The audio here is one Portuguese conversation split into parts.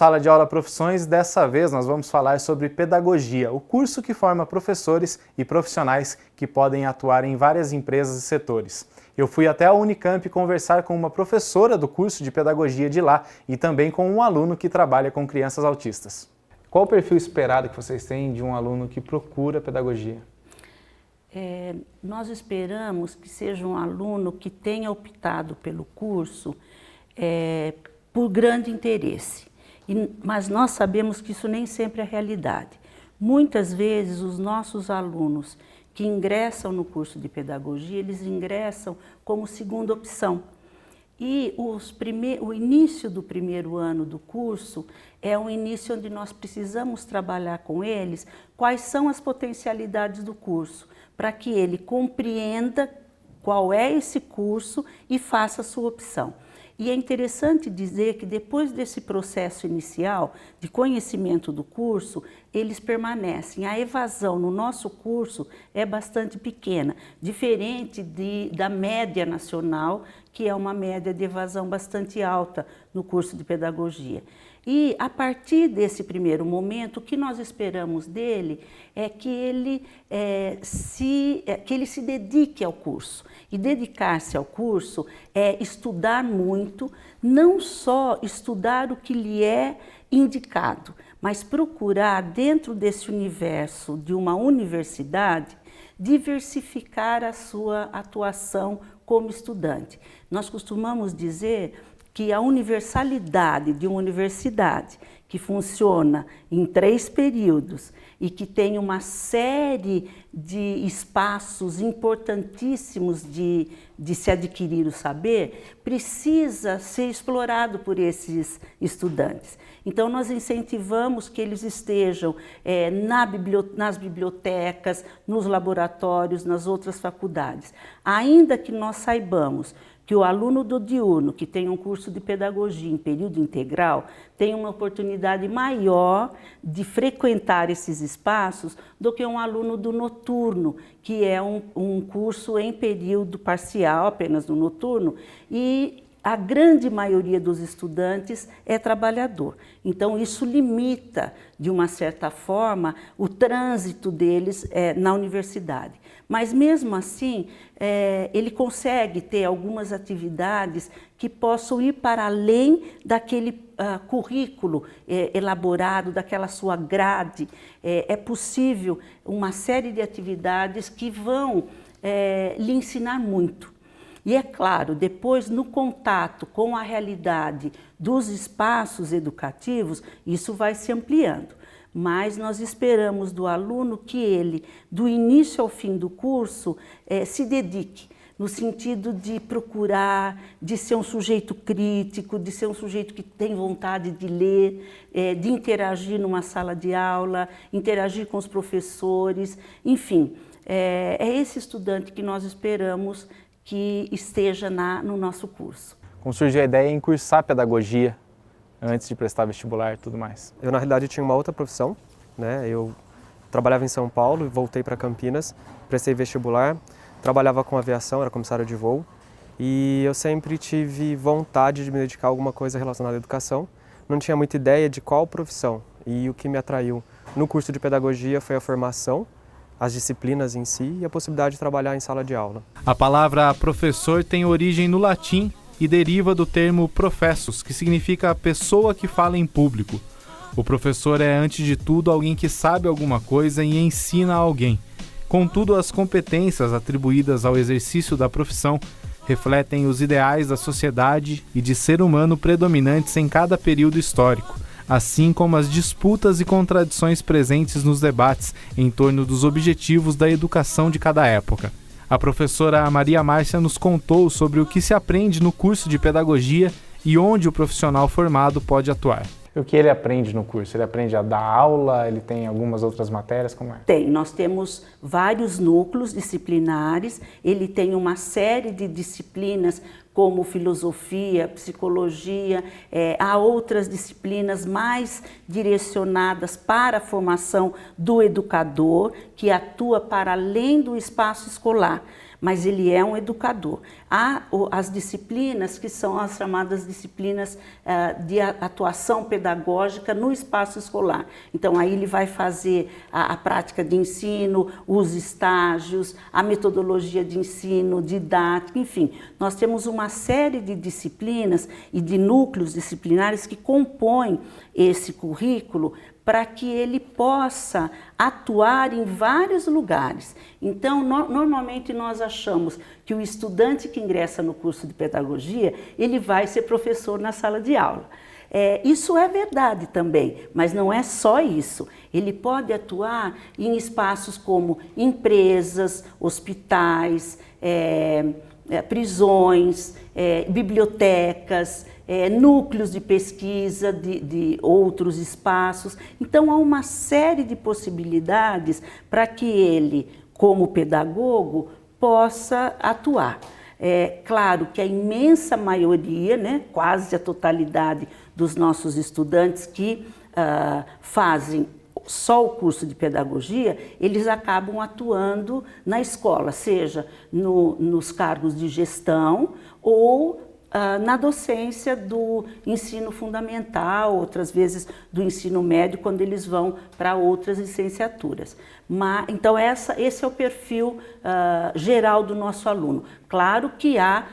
Sala de Aula Profissões, dessa vez nós vamos falar sobre pedagogia, o curso que forma professores e profissionais que podem atuar em várias empresas e setores. Eu fui até a Unicamp conversar com uma professora do curso de pedagogia de lá e também com um aluno que trabalha com crianças autistas. Qual o perfil esperado que vocês têm de um aluno que procura pedagogia? Nós esperamos que seja um aluno que tenha optado pelo curso por grande interesse, mas nós sabemos que isso nem sempre é realidade. Muitas vezes os nossos alunos que ingressam no curso de pedagogia, eles ingressam como segunda opção. E o início do primeiro ano do curso é um início onde nós precisamos trabalhar com eles quais são as potencialidades do curso, para que ele compreenda qual é esse curso e faça a sua opção. E é interessante dizer que depois desse processo inicial de conhecimento do curso, eles permanecem. A evasão no nosso curso é bastante pequena, diferente da média nacional, que é uma média de evasão bastante alta no curso de pedagogia. E a partir desse primeiro momento, o que nós esperamos dele é que ele se dedique ao curso. E dedicar-se ao curso é estudar muito, não só estudar o que lhe é indicado, mas procurar dentro desse universo de uma universidade diversificar a sua atuação como estudante. Nós costumamos dizer que a universalidade de uma universidade que funciona em 3 períodos e que tem uma série de espaços importantíssimos de se adquirir o saber, precisa ser explorado por esses estudantes. Então, nós incentivamos que eles estejam nas bibliotecas, nos laboratórios, nas outras faculdades. Ainda que nós saibamos que o aluno do diurno, que tem um curso de pedagogia em período integral, tem uma oportunidade maior de frequentar esses espaços do que um aluno do noturno, que é um curso em período parcial, apenas no noturno, e a grande maioria dos estudantes é trabalhador. Então, isso limita, de uma certa forma, o trânsito deles na universidade. Mas, mesmo assim, ele consegue ter algumas atividades que possam ir para além daquele currículo elaborado, daquela sua grade. É possível uma série de atividades que vão lhe ensinar muito. E é claro, depois no contato com a realidade dos espaços educativos, isso vai se ampliando. Mas nós esperamos do aluno que ele, do início ao fim do curso, se dedique, no sentido de procurar, de ser um sujeito crítico, de ser um sujeito que tem vontade de ler, de interagir numa sala de aula, interagir com os professores, enfim. É esse estudante que nós esperamos que esteja no nosso curso. Como surgiu a ideia em cursar pedagogia antes de prestar vestibular e tudo mais? Eu, na realidade, tinha uma outra profissão, né? Eu trabalhava em São Paulo e voltei para Campinas, prestei vestibular, trabalhava com aviação, era comissário de voo, e eu sempre tive vontade de me dedicar a alguma coisa relacionada à educação. Não tinha muita ideia de qual profissão, e o que me atraiu no curso de pedagogia foi a formação, as disciplinas em si e a possibilidade de trabalhar em sala de aula. A palavra professor tem origem no latim e deriva do termo professus, que significa pessoa que fala em público. O professor é, antes de tudo, alguém que sabe alguma coisa e ensina a alguém. Contudo, as competências atribuídas ao exercício da profissão refletem os ideais da sociedade e de ser humano predominantes em cada período histórico, assim como as disputas e contradições presentes nos debates em torno dos objetivos da educação de cada época. A professora Maria Márcia nos contou sobre o que se aprende no curso de pedagogia e onde o profissional formado pode atuar. O que ele aprende no curso? Ele aprende a dar aula? Ele tem algumas outras matérias? Como é? Tem. Nós temos vários núcleos disciplinares. Ele tem uma série de disciplinas como filosofia, psicologia. Há outras disciplinas mais direcionadas para a formação do educador, que atua para além do espaço escolar. mas ele é um educador. Há as disciplinas que são as chamadas disciplinas de atuação pedagógica no espaço escolar. Então, aí ele vai fazer a prática de ensino, os estágios, a metodologia de ensino, didática, enfim. Nós temos uma série de disciplinas e de núcleos disciplinares que compõem esse currículo para que ele possa atuar em vários lugares. Então, normalmente nós achamos que o estudante que ingressa no curso de pedagogia, ele vai ser professor na sala de aula. Isso é verdade também, mas não é só isso. Ele pode atuar em espaços como empresas, hospitais, prisões, bibliotecas, núcleos de pesquisa de outros espaços. Então, há uma série de possibilidades para que ele, como pedagogo, possa atuar. É claro que a imensa maioria, né, quase a totalidade dos nossos estudantes que fazem só o curso de pedagogia, eles acabam atuando na escola, seja nos cargos de gestão ou na docência do ensino fundamental, outras vezes do ensino médio, quando eles vão para outras licenciaturas. Então, esse é o perfil geral do nosso aluno. Claro que há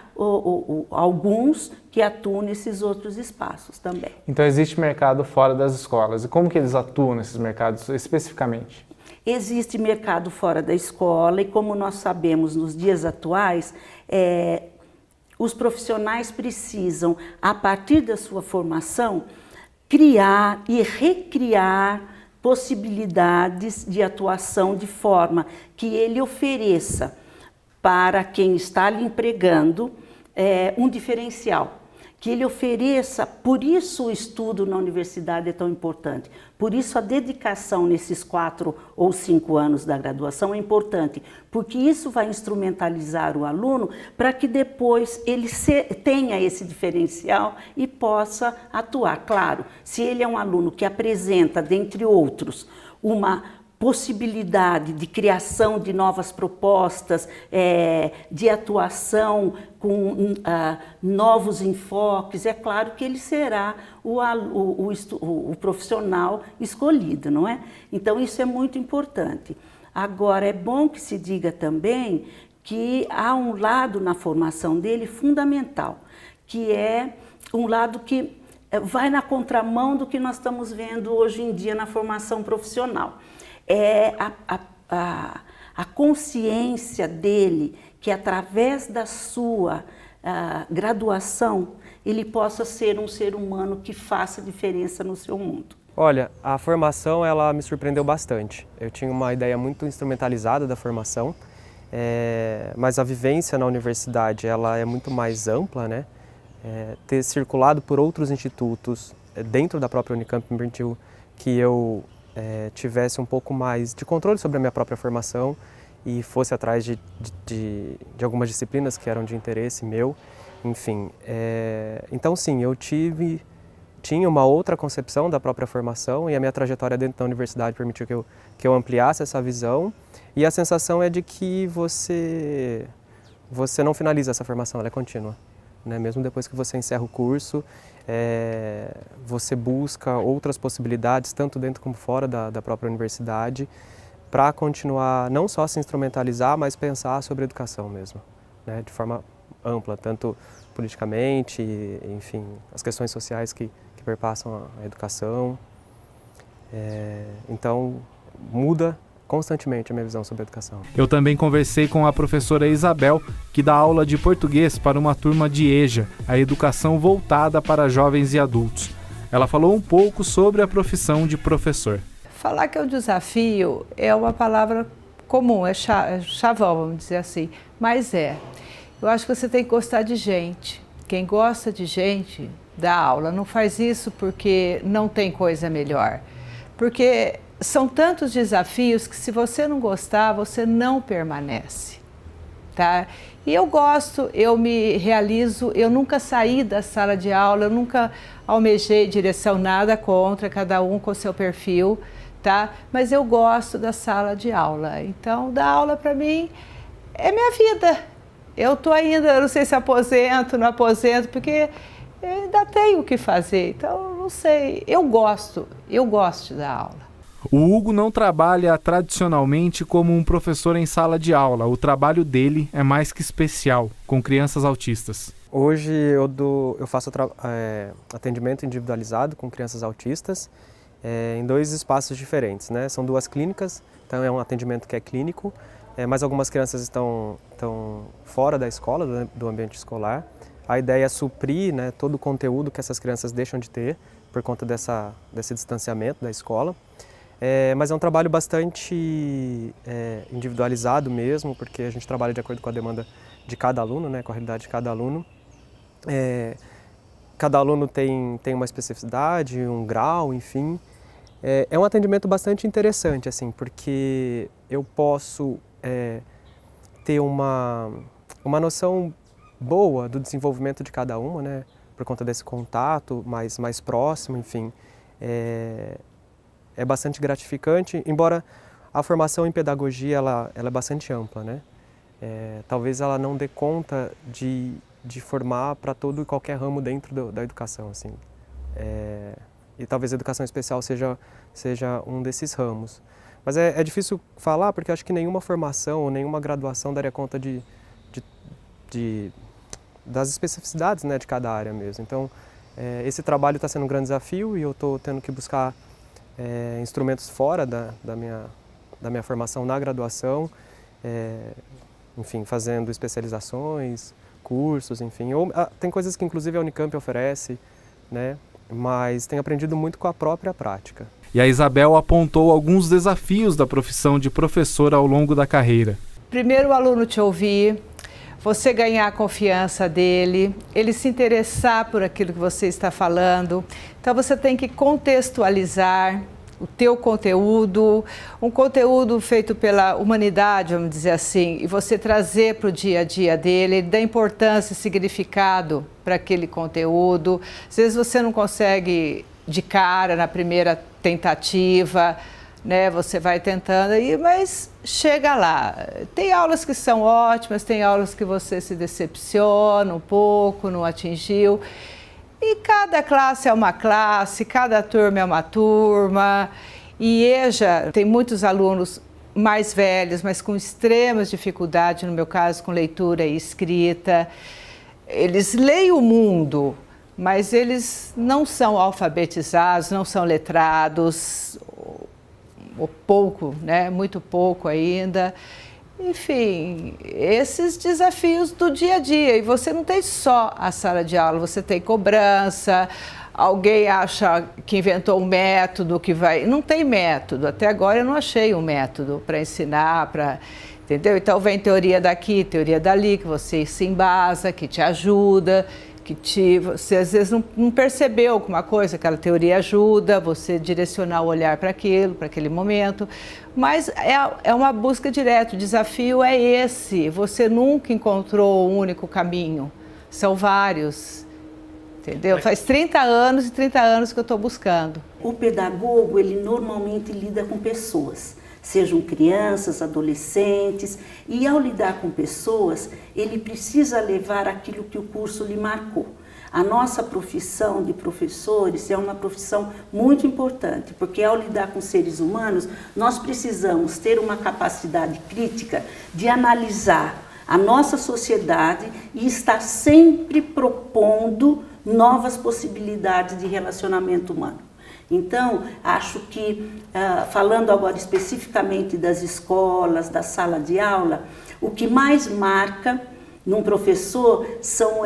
alguns que atuam nesses outros espaços também. Então, existe mercado fora das escolas. E como que eles atuam nesses mercados especificamente? Existe mercado fora da escola e, como nós sabemos nos dias atuais, os profissionais precisam, a partir da sua formação, criar e recriar possibilidades de atuação de forma que ele ofereça para quem está lhe empregando um diferencial. Que ele ofereça, por isso o estudo na universidade é tão importante, por isso a dedicação nesses 4 ou 5 anos da graduação é importante, porque isso vai instrumentalizar o aluno para que depois ele tenha esse diferencial e possa atuar. Claro, se ele é um aluno que apresenta, dentre outros, uma possibilidade de criação de novas propostas, de atuação com novos enfoques, é claro que ele será o profissional escolhido, não é? Então, isso é muito importante. Agora, é bom que se diga também que há um lado na formação dele fundamental, que é um lado que vai na contramão do que nós estamos vendo hoje em dia na formação profissional. É a consciência dele que, através da sua graduação, ele possa ser um ser humano que faça diferença no seu mundo. Olha, a formação ela me surpreendeu bastante. Eu tinha uma ideia muito instrumentalizada da formação, mas a vivência na universidade ela é muito mais ampla, né? Ter circulado por outros institutos dentro da própria Unicamp me permitiu que eu tivesse um pouco mais de controle sobre a minha própria formação e fosse atrás de algumas disciplinas que eram de interesse meu, enfim. Então, sim, eu tinha uma outra concepção da própria formação e a minha trajetória dentro da universidade permitiu que eu ampliasse essa visão, e a sensação é de que você não finaliza essa formação, ela é contínua. Né? Mesmo depois que você encerra o curso, você busca outras possibilidades, tanto dentro como fora da própria universidade, para continuar não só se instrumentalizar, mas pensar sobre educação mesmo, né? De forma ampla, tanto politicamente, enfim, as questões sociais que perpassam a educação. Então, muda constantemente a minha visão sobre a educação. Eu também conversei com a professora Isabel, que dá aula de português para uma turma de EJA, a educação voltada para jovens e adultos. Ela falou um pouco sobre a profissão de professor. Falar que é um desafio é uma palavra comum, é chavão, vamos dizer assim, mas eu acho que você tem que gostar de gente. Quem gosta de gente, dá aula. Não faz isso porque não tem coisa melhor. Porque são tantos desafios que, se você não gostar, você não permanece, tá? E eu gosto, eu me realizo, eu nunca saí da sala de aula, eu nunca almejei direção, nada contra, cada um com o seu perfil, tá? Mas eu gosto da sala de aula. Então, dar aula para mim é minha vida. Eu estou ainda, não sei se aposento, não aposento, porque eu ainda tenho o que fazer. Então, não sei, eu gosto de dar aula. O Hugo não trabalha tradicionalmente como um professor em sala de aula. O trabalho dele é mais que especial, com crianças autistas. Hoje eu faço atendimento individualizado com crianças autistas em 2 espaços diferentes, né? São 2 clínicas, então é um atendimento que é clínico, mas algumas crianças estão fora da escola, do ambiente escolar. A ideia é suprir, né, todo o conteúdo que essas crianças deixam de ter por conta desse distanciamento da escola. Mas é um trabalho bastante individualizado mesmo, porque a gente trabalha de acordo com a demanda de cada aluno, né, com a realidade de cada aluno. Cada aluno tem uma especificidade, um grau, enfim. É um atendimento bastante interessante, assim, porque eu posso ter uma noção boa do desenvolvimento de cada uma, né, por conta desse contato mais próximo, enfim. É bastante gratificante, embora a formação em pedagogia ela é bastante ampla, né? Talvez ela não dê conta de formar para todo e qualquer ramo dentro da educação, assim. E talvez a educação especial seja um desses ramos. Mas é difícil falar porque eu acho que nenhuma formação ou nenhuma graduação daria conta das especificidades, né, de cada área mesmo. Então, esse trabalho está sendo um grande desafio e eu estou tendo que buscar instrumentos fora da minha formação na graduação, enfim, fazendo especializações, cursos, enfim. Tem coisas que inclusive a Unicamp oferece, né? Mas tenho aprendido muito com a própria prática. E a Isabel apontou alguns desafios da profissão de professora ao longo da carreira. Primeiro, o aluno te ouvir, você ganhar a confiança dele, ele se interessar por aquilo que você está falando. Então você tem que contextualizar o teu conteúdo, um conteúdo feito pela humanidade, vamos dizer assim, e você trazer para o dia a dia dele, dar importância e significado para aquele conteúdo. Às vezes você não consegue de cara, na primeira tentativa, né? Você vai tentando aí, mas chega lá. Tem aulas que são ótimas, tem aulas que você se decepciona um pouco, não atingiu. E cada classe é uma classe, cada turma é uma turma. E EJA tem muitos alunos mais velhos, mas com extremas dificuldades, no meu caso, com leitura e escrita. Eles leem o mundo, mas eles não são alfabetizados, não são letrados, ou pouco, né? Muito pouco ainda. Enfim, esses desafios do dia a dia. E você não tem só a sala de aula, você tem cobrança, alguém acha que inventou um método que vai... Não tem método, até agora eu não achei um método para ensinar, entendeu? Então vem teoria daqui, teoria dali, que você se embasa, que te ajuda, você às vezes não percebeu alguma coisa, aquela teoria ajuda você direcionar o olhar para aquilo, para aquele momento, mas é uma busca direta, o desafio é esse, você nunca encontrou um único caminho, são vários, entendeu? Faz 30 anos e 30 anos que eu estou buscando. O pedagogo, ele normalmente lida com pessoas, sejam crianças, adolescentes, e ao lidar com pessoas, ele precisa levar aquilo que o curso lhe marcou. A nossa profissão de professores é uma profissão muito importante, porque ao lidar com seres humanos, nós precisamos ter uma capacidade crítica de analisar a nossa sociedade e estar sempre propondo novas possibilidades de relacionamento humano. Então, acho que, falando agora especificamente das escolas, da sala de aula, o que mais marca num professor são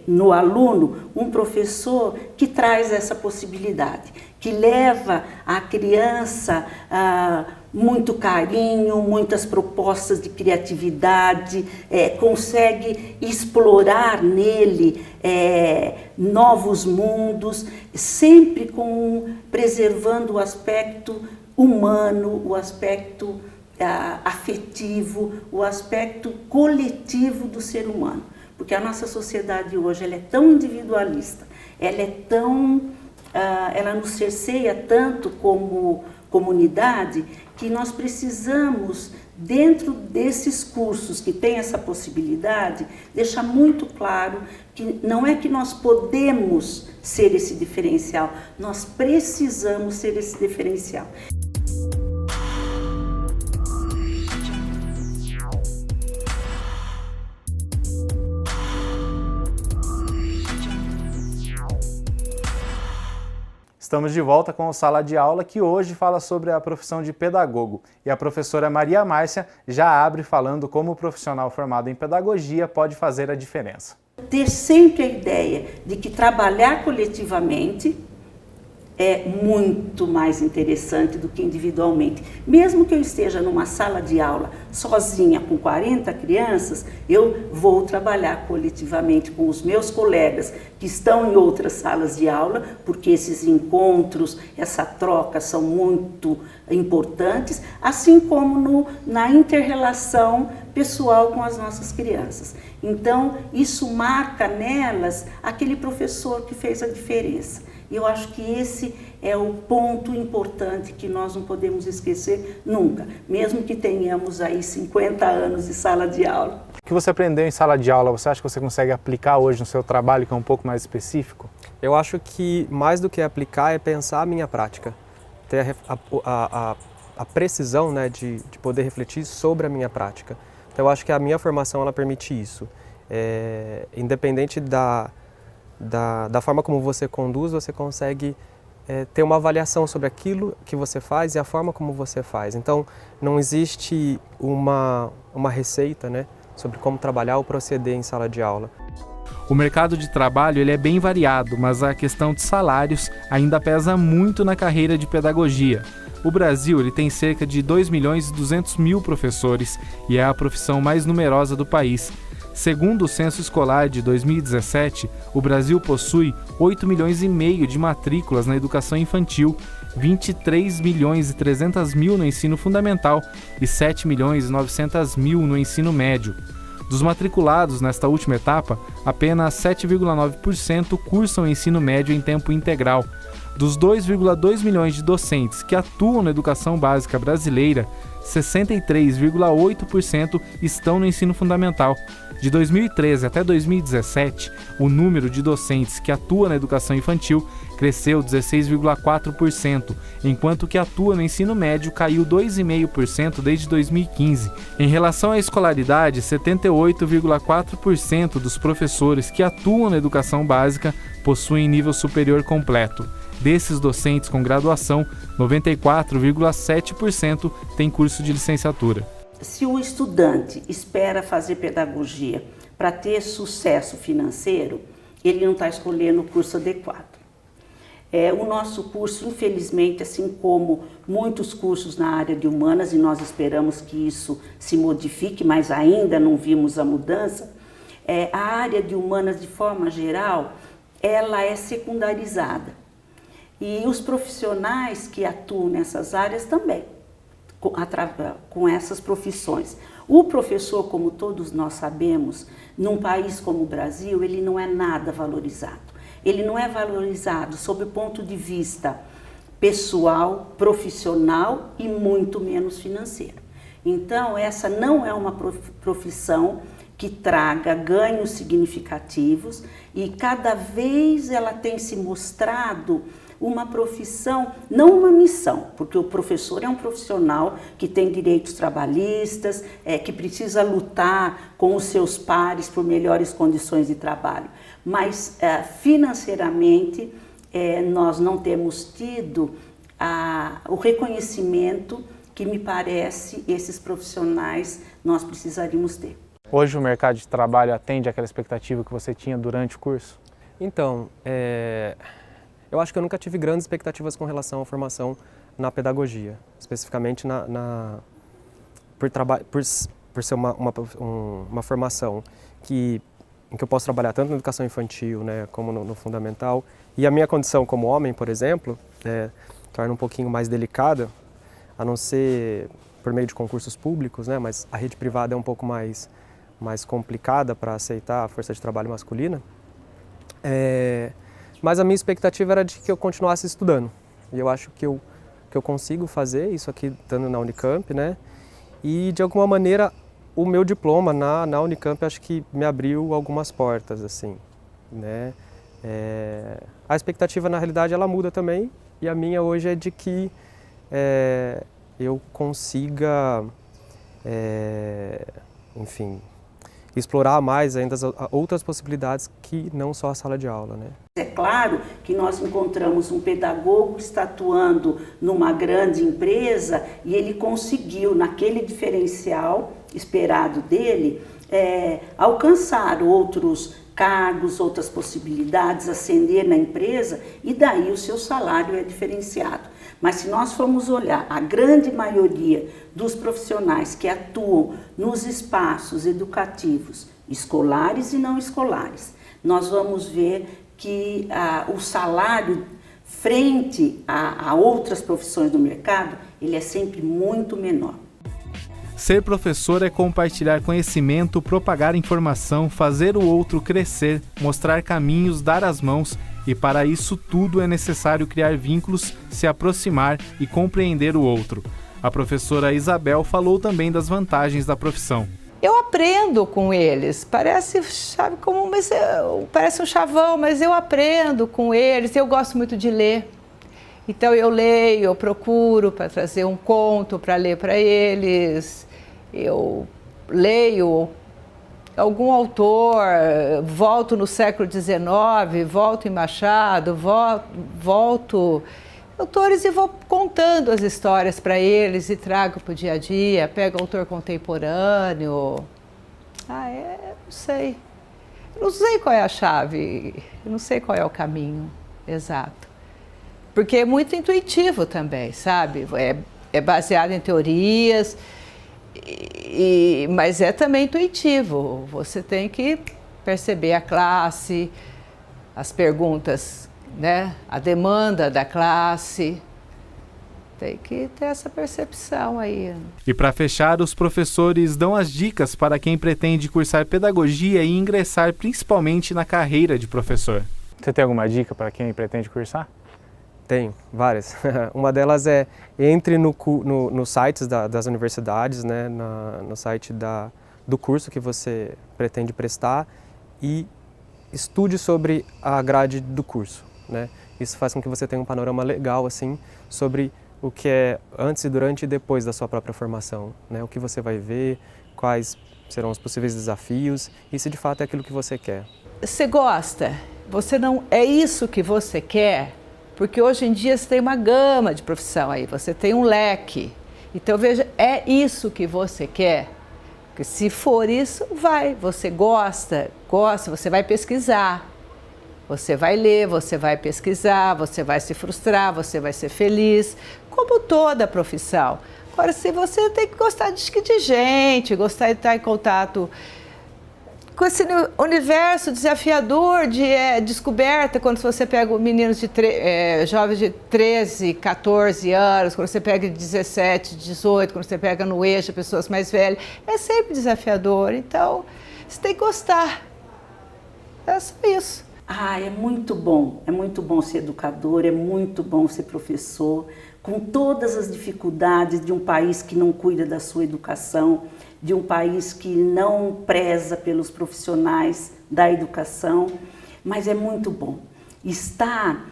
no aluno, um professor que traz essa possibilidade, que leva a criança muito carinho, muitas propostas de criatividade, consegue explorar nele novos mundos, sempre preservando o aspecto humano, o aspecto afetivo, o aspecto coletivo do ser humano. Porque a nossa sociedade hoje ela é tão individualista, ela nos cerceia tanto como comunidade que nós precisamos, dentro desses cursos que tem essa possibilidade, deixar muito claro que não é que nós podemos ser esse diferencial, nós precisamos ser esse diferencial. Estamos de volta com o Sala de Aula, que hoje fala sobre a profissão de pedagogo. E a professora Maria Márcia já abre falando como o profissional formado em pedagogia pode fazer a diferença. Ter sempre a ideia de que trabalhar coletivamente é muito mais interessante do que individualmente. Mesmo que eu esteja numa sala de aula sozinha com 40 crianças, eu vou trabalhar coletivamente com os meus colegas que estão em outras salas de aula, porque esses encontros, essa troca são muito importantes, assim como na inter-relação pessoal com as nossas crianças. Então, isso marca nelas aquele professor que fez a diferença. E eu acho que esse é o ponto importante que nós não podemos esquecer nunca, mesmo que tenhamos aí 50 anos de sala de aula. O que você aprendeu em sala de aula, você acha que você consegue aplicar hoje no seu trabalho, que é um pouco mais específico? Eu acho que mais do que aplicar é pensar a minha prática, ter a precisão, né, de poder refletir sobre a minha prática. Então eu acho que a minha formação ela permite isso, independente da forma como você conduz, você consegue ter uma avaliação sobre aquilo que você faz e a forma como você faz. Então, não existe uma receita, né, sobre como trabalhar ou proceder em sala de aula. O mercado de trabalho ele é bem variado, mas a questão de salários ainda pesa muito na carreira de pedagogia. O Brasil ele tem cerca de 2.200.000 professores e é a profissão mais numerosa do país. Segundo o Censo Escolar de 2017, o Brasil possui 8,5 milhões de matrículas na educação infantil, 23.300.000 no ensino fundamental e 7.900.000 no ensino médio. Dos matriculados nesta última etapa, apenas 7,9% cursam o ensino médio em tempo integral. Dos 2,2 milhões de docentes que atuam na educação básica brasileira, 63,8% estão no ensino fundamental. De 2013 até 2017, o número de docentes que atuam na educação infantil cresceu 16,4%, enquanto que atua no ensino médio caiu 2,5% desde 2015. Em relação à escolaridade, 78,4% dos professores que atuam na educação básica possuem nível superior completo. Desses docentes com graduação, 94,7% têm curso de licenciatura. Se o estudante espera fazer pedagogia para ter sucesso financeiro, ele não está escolhendo o curso adequado. O nosso curso, infelizmente, assim como muitos cursos na área de humanas, e nós esperamos que isso se modifique, mas ainda não vimos a mudança, a área de humanas, de forma geral, ela é secundarizada. E os profissionais que atuam nessas áreas também, com essas profissões. O professor, como todos nós sabemos, num país como o Brasil, ele não é nada valorizado. Ele não é valorizado sob o ponto de vista pessoal, profissional e muito menos financeiro. Então, essa não é uma profissão que traga ganhos significativos e cada vez ela tem se mostrado uma profissão, não uma missão, porque o professor é um profissional que tem direitos trabalhistas, que precisa lutar com os seus pares por melhores condições de trabalho. Mas financeiramente nós não temos tido o reconhecimento que me parece esses profissionais nós precisaríamos ter. Hoje o mercado de trabalho atende àquela expectativa que você tinha durante o curso? Então, eu acho que eu nunca tive grandes expectativas com relação à formação na pedagogia, especificamente por ser uma formação em que eu posso trabalhar tanto na educação infantil, né, como no fundamental. E a minha condição como homem, por exemplo, torna um pouquinho mais delicada, a não ser por meio de concursos públicos, né, mas a rede privada é um pouco mais complicada para aceitar a força de trabalho masculina. Mas a minha expectativa era de que eu continuasse estudando. E eu acho que eu que eu consigo fazer isso aqui estando na Unicamp, né? E de alguma maneira o meu diploma na Unicamp acho que me abriu algumas portas, assim, né? A expectativa na realidade ela muda também, e a minha hoje é de que eu consiga, enfim, explorar mais ainda as outras possibilidades que não só a sala de aula, né? É claro que nós encontramos um pedagogo que está atuando numa grande empresa e ele conseguiu, naquele diferencial esperado dele, alcançar outros cargos, outras possibilidades, ascender na empresa, e daí o seu salário é diferenciado. Mas se nós formos olhar a grande maioria dos profissionais que atuam nos espaços educativos, escolares e não escolares, nós vamos ver que o salário frente a outras profissões do mercado, ele é sempre muito menor. Ser professor é compartilhar conhecimento, propagar informação, fazer o outro crescer, mostrar caminhos, dar as mãos, e para isso tudo é necessário criar vínculos, se aproximar e compreender o outro. A professora Isabel falou também das vantagens da profissão. Eu aprendo com eles, parece, sabe, parece um chavão, mas eu aprendo com eles, eu gosto muito de ler. Então eu leio, eu procuro para trazer um conto para ler para eles, eu leio algum autor, volto no século XIX, volto em Machado, volto autores e vou contando as histórias para eles e trago para o dia a dia, pego autor contemporâneo. Não sei. Eu não sei qual é a chave, eu não sei qual é o caminho exato. Porque é muito intuitivo também, sabe? É baseado em teorias, mas é também intuitivo. Você tem que perceber a classe, as perguntas, né? A demanda da classe. Tem que ter essa percepção aí. E para fechar, os professores dão as dicas para quem pretende cursar pedagogia e ingressar principalmente na carreira de professor. Você tem alguma dica para quem pretende cursar? Tenho, várias. Uma delas é entre nos sites das universidades, né, no site do curso que você pretende prestar, e estude sobre a grade do curso, né? Isso faz com que você tenha um panorama legal assim, sobre o que é antes, durante e depois da sua própria formação, né? O que você vai ver, quais serão os possíveis desafios e se de fato é aquilo que você quer. Você gosta? Você não é isso que você quer? Porque hoje em dia você tem uma gama de profissão aí, você tem um leque. Então veja, é isso que você quer? Porque se for isso, você gosta, você vai pesquisar. Você vai ler, você vai pesquisar, você vai se frustrar, você vai ser feliz, como toda profissão. Agora, se você tem que gostar de gente, gostar de estar em contato com esse universo desafiador de descoberta, quando você pega meninos jovens de 13, 14 anos, quando você pega de 17, 18, quando você pega no eixo pessoas mais velhas, é sempre desafiador. Então, você tem que gostar. É só isso. É muito bom ser educador, é muito bom ser professor, com todas as dificuldades de um país que não cuida da sua educação, de um país que não preza pelos profissionais da educação, mas é muito bom estar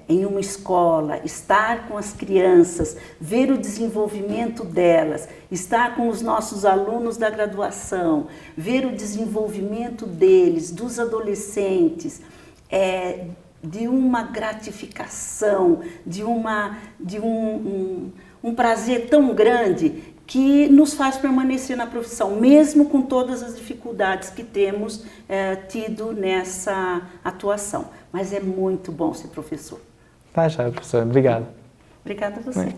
em uma escola, estar com as crianças, ver o desenvolvimento delas, estar com os nossos alunos da graduação, ver o desenvolvimento deles, dos adolescentes, de uma gratificação, de um prazer tão grande que nos faz permanecer na profissão, mesmo com todas as dificuldades que temos tido nessa atuação. Mas é muito bom ser professor. Tá, já, professor. Obrigado. Obrigada a você.